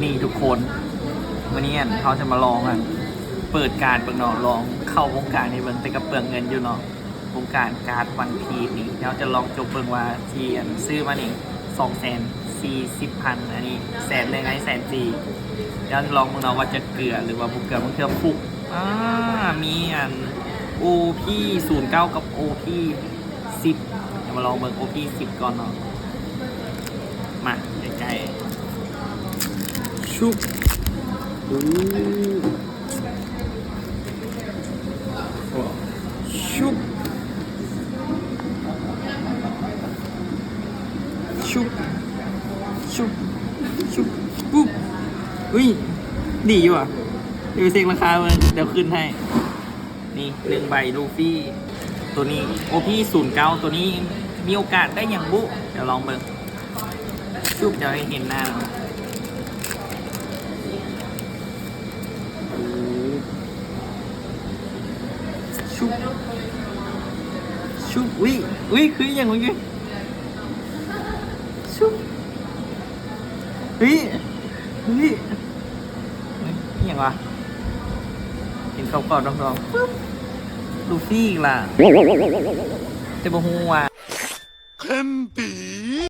นี่ทุกคนวันนี้เขาจะมาลองเปิดการเปิดเนาะลองเข้าวงการในเบิ่งแต่กระเปืองเงินอยู่เนาะวงการการ์ดวันพีชนี่เราจะลองจบเบิ่งว่าที่ซื้อมานี่240,000อันนี้100,000ไง140,000เราจะลองเบิ่งเนาะว่าจะเกลือหรือว่าบุกเกลือมันคือฟุกมีOP09กับ OP10เดี๋ยวมาลองเบิ่ง OP10ก่อนเนาะมาใกล้ๆชุบชุบชุบชุบชุบปุ๊บอุ้ยดีอยู่อ่ะเดี๋ยวเซ็กราคามันเดี๋ยวขึ้นให้นี่1 ใบลูฟี่ตัวนี้ OP09ตัวนี้มีโอกาสได้อย่างบุเดี๋ยวลองเบิ่งชุบจะให้เห็นหน้าชุบชุบวิคืออย่างเมื่อกี้ชุบวิอย่างวะเห็นเขากอดรองๆลูฟี่อีกล่ะแต่บ่ฮู้ว่า